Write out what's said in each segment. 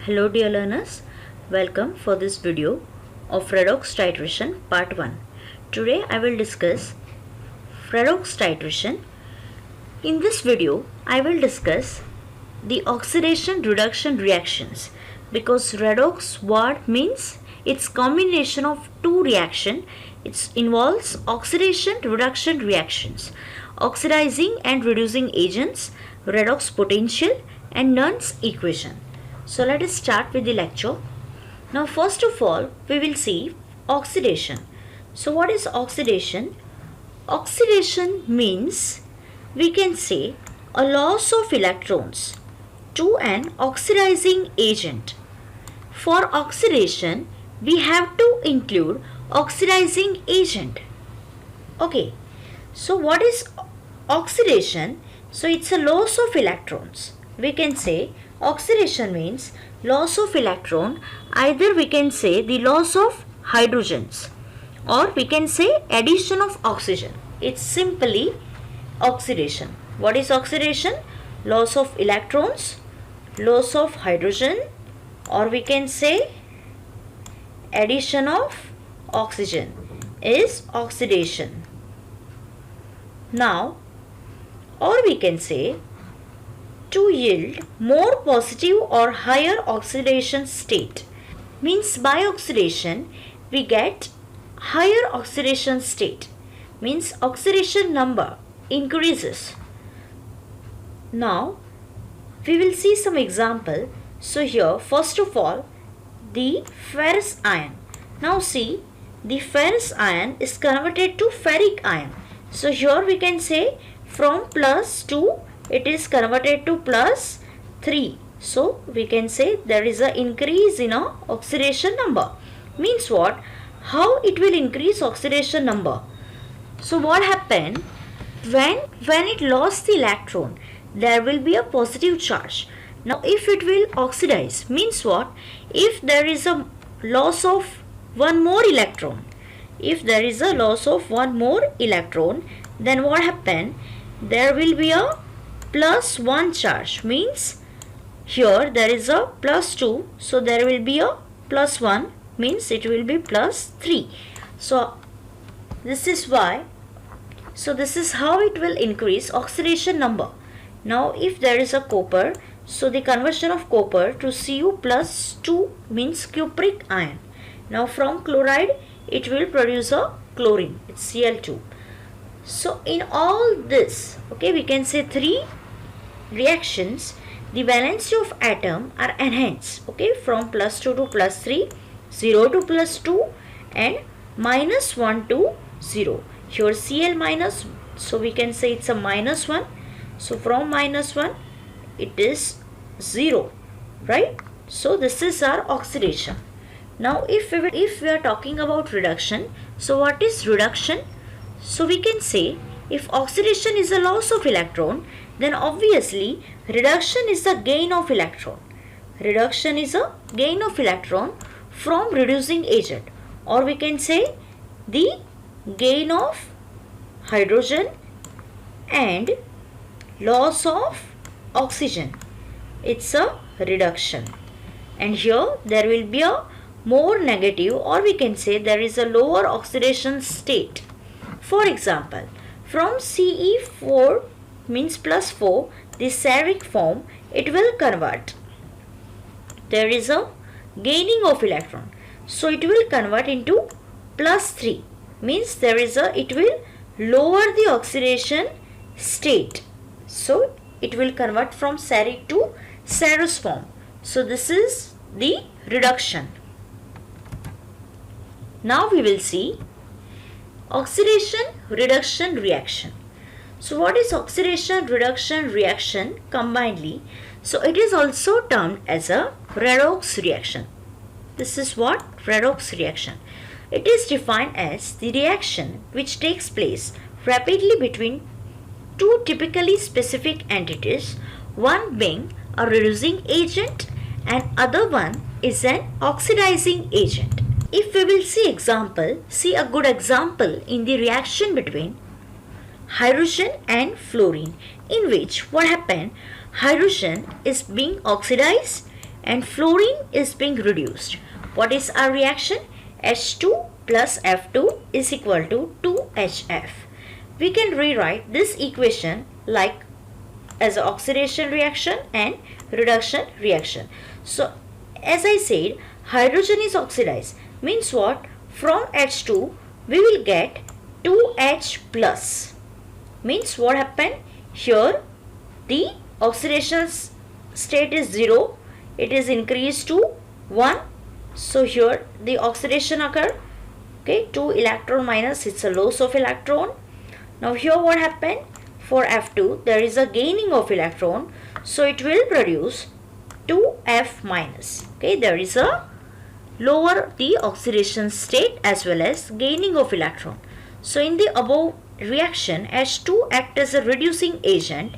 Hello dear learners, welcome for this video of Redox titration part 1. Today I will discuss Redox titration. In this video I will discuss the oxidation reduction reactions because redox word means it's combination of two reaction. It involves oxidation reduction reactions, oxidizing and reducing agents, redox potential and Nernst equation. So let us start with the lecture. Now first of all we will see oxidation. So what is oxidation? Oxidation means we can say a loss of electrons to an oxidizing agent. For oxidation we have to include oxidizing agent. Okay, so what is oxidation? So it's a loss of electrons. We can say oxidation means loss of electron. Either we can say the loss of hydrogens or we can say addition of oxygen. It's simply oxidation. What is oxidation? Loss of electrons, loss of hydrogen, or we can say addition of oxygen is oxidation. Now, or we can say to yield more positive or higher oxidation state. Means by oxidation we get higher oxidation state. Means oxidation number increases. Now we will see some example. So here first of all the ferrous ion. Now see, the ferrous ion is converted to ferric ion. So here we can say from +2 it is converted to +3. So we can say there is an increase in a oxidation number. Means what? How it will increase oxidation number? So what happened? When it lost the electron, there will be a positive charge. Now if it will oxidize, means what? If there is a loss of one more electron, then what happened? There will be a +1 charge. Means here there is a +2, so there will be a +1, means it will be +3. So this is why. So this is how it will increase oxidation number. Now if there is a copper, so the conversion of copper to Cu+2 means cupric ion. Now from chloride it will produce a chlorine, it's Cl2. So in all this, okay, we can say three reactions, the valency of atom are enhanced, okay, from +2 to +3, 0 to +2 and -1 to 0. Here Cl minus, so we can say it's a -1. So from -1 it is 0, right? So this is our oxidation. Now if we are talking about reduction, so what is reduction? So we can say if oxidation is a loss of electron, then obviously reduction is the gain of electron. Reduction is a gain of electron from reducing agent, or we can say the gain of hydrogen and loss of oxygen. It's a reduction. And here there will be a more negative, or we can say there is a lower oxidation state. For example, from Ce4 means +4, the steric form, it will convert. There is a gaining of electron. So it will convert into +3. Means there is a, it will lower the oxidation state. So it will convert from steric to serous form. So this is the reduction. Now we will see oxidation reduction reaction. So what is oxidation reduction reaction combinedly? So it is also termed as a redox reaction. This is what? Redox reaction. It is defined as the reaction which takes place rapidly between two typically specific entities, one being a reducing agent and other one is an oxidizing agent. If we will see a good example in the reaction between hydrogen and fluorine, in which what happened? Hydrogen is being oxidized and fluorine is being reduced. What is our reaction? H2 plus F2 is equal to 2HF. We can rewrite this equation like as an oxidation reaction and reduction reaction. So as I said, hydrogen is oxidized. Means what? From H2 we will get 2H plus. Means what happened? Here the oxidation state is 0. It is increased to 1. So here the oxidation occur. Okay, 2 electron minus, it's a loss of electron. Now here what happened? For F2 there is a gaining of electron. So it will produce 2F minus. Okay, there is a lower the oxidation state as well as gaining of electron. So in the above reaction, H2 act as a reducing agent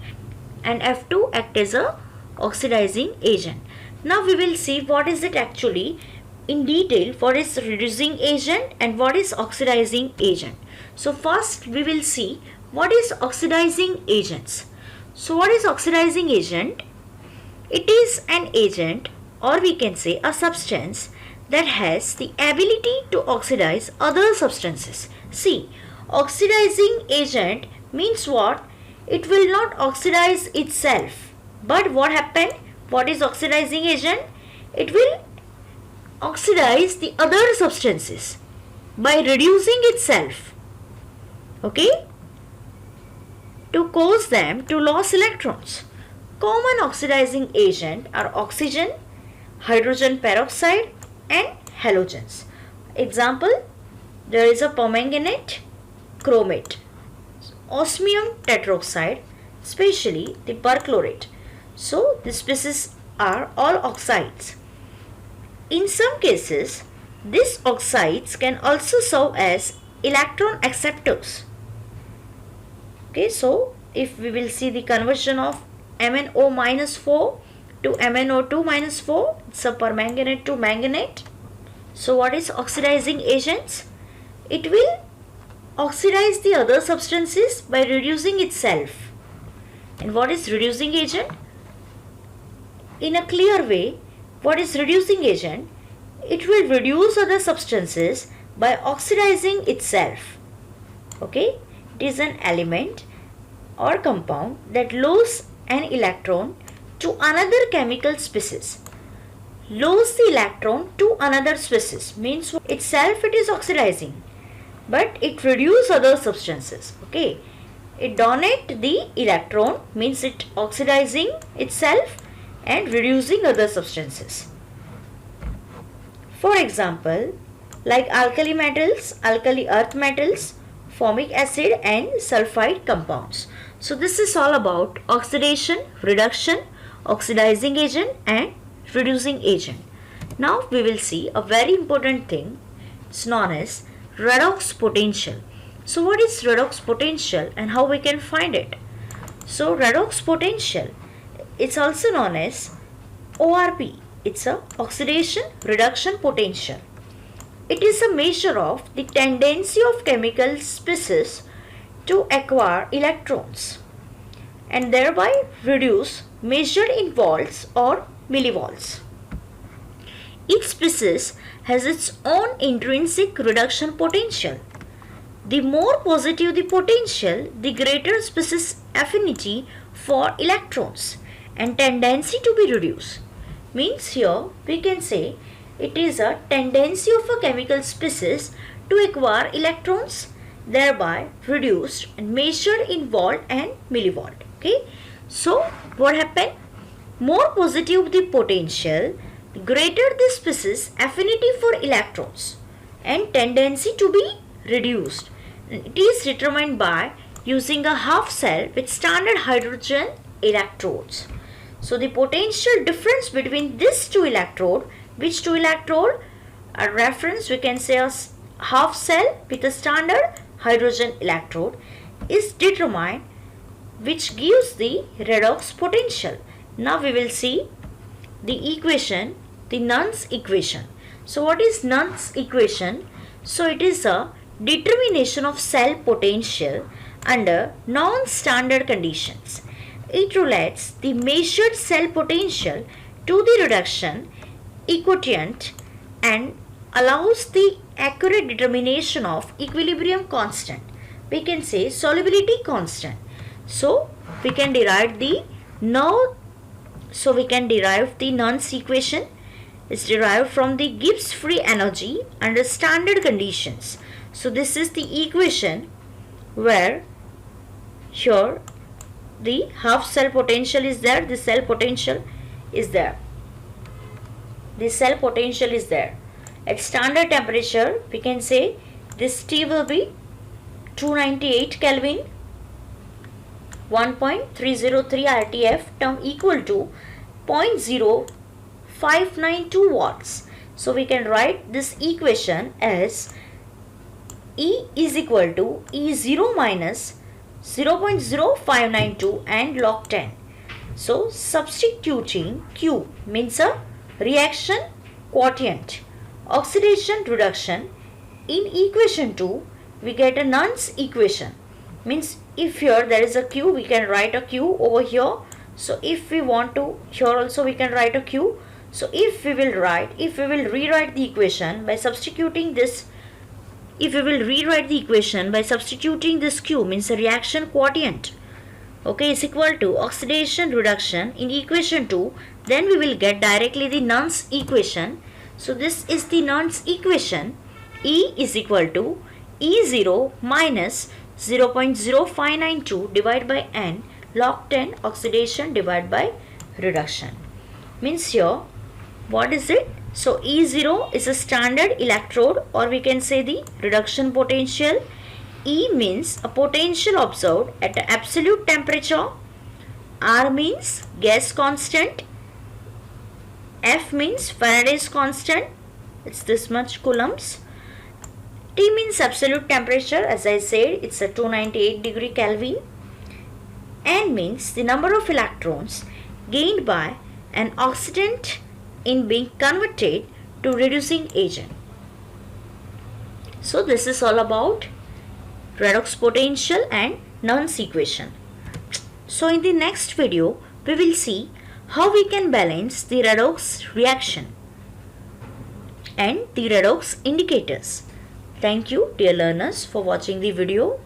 and F2 act as a oxidizing agent. Now we will see what is it actually in detail, what is reducing agent and what is oxidizing agent. So first we will see what is oxidizing agents. So what is oxidizing agent? It is an agent, or we can say a substance that has the ability to oxidize other substances. See, oxidizing agent means what? It will not oxidize itself. But what happened? What is oxidizing agent? It will oxidize the other substances by reducing itself. Okay? To cause them to lose electrons. Common oxidizing agent are oxygen, hydrogen peroxide and halogens. Example, there is a permanganate, chromate, osmium tetroxide, especially the perchlorate. So the species are all oxides. In some cases, these oxides can also serve as electron acceptors. Okay, so if we will see the conversion of MnO minus 4 to MnO2 minus 4, it's a permanganate to manganate. So what is oxidizing agents? It will oxidize the other substances by reducing itself. And what is reducing agent? In a clear way, what is reducing agent? It will reduce other substances by oxidizing itself. Okay, it is an element or compound that loses an electron to another chemical species. Lose the electron to another species means itself it is oxidizing, but it reduces other substances. Okay, it donate the electron means it oxidizing itself and reducing other substances. For example, like alkali metals, alkali earth metals, formic acid and sulfide compounds. So this is all about oxidation, reduction, oxidizing agent and reducing agent. Now we will see a very important thing. It's known as redox potential. So what is redox potential and how we can find it? So redox potential, it's also known as ORP. It's a oxidation reduction potential. It is a measure of the tendency of chemical species to acquire electrons and thereby reduce, measured in volts or millivolts. Each species has its own intrinsic reduction potential. The more positive the potential, the greater species affinity for electrons and tendency to be reduced. Means here we can say it is a tendency of a chemical species to acquire electrons, thereby reduced and measured in volt and millivolt. Okay, so what happened? More positive the potential, greater the species affinity for electrons and tendency to be reduced. It is determined by using a half cell with standard hydrogen electrodes. So the potential difference between these two electrode, which two electrode? A reference we can say a half cell with a standard hydrogen electrode is determined, which gives the redox potential. Now we will see the equation, the Nernst equation. So what is Nernst equation? So it is a determination of cell potential under non-standard conditions. It relates the measured cell potential to the reduction equatant and allows the accurate determination of equilibrium constant. We can say solubility constant. So we can derive the Nernst equation. Is derived from the Gibbs free energy under standard conditions. So this is the equation where here the half cell potential is there, the cell potential is there. The cell potential is there. At standard temperature, we can say this T will be 298 Kelvin, 1.303 RTF term equal to 0.0592 watts. So we can write this equation as E is equal to E0 minus 0.0592 and log 10. So substituting Q means a reaction quotient, oxidation reduction. In equation 2 we get a Nernst equation, means if here there is a Q, we can write a Q over here. So if we want to, here also we can write a Q. So if we will rewrite the equation by substituting this, Q means the reaction quotient, okay, is equal to oxidation reduction in equation 2, then we will get directly the Nernst equation. So this is the Nernst equation. E is equal to E0 minus 0.0592 divided by N log 10 oxidation divided by reduction. Means here, what is it? So E0 is a standard electrode, or we can say the reduction potential. E means a potential observed at an absolute temperature. R means gas constant. F means Faraday's constant. It's this much coulombs. T means absolute temperature. As I said, it's a 298 degree Kelvin. N means the number of electrons gained by an oxidant in being converted to reducing agent. So this is all about redox potential and Nernst equation. So in the next video, we will see how we can balance the redox reaction and the redox indicators. Thank you, dear learners, for watching the video.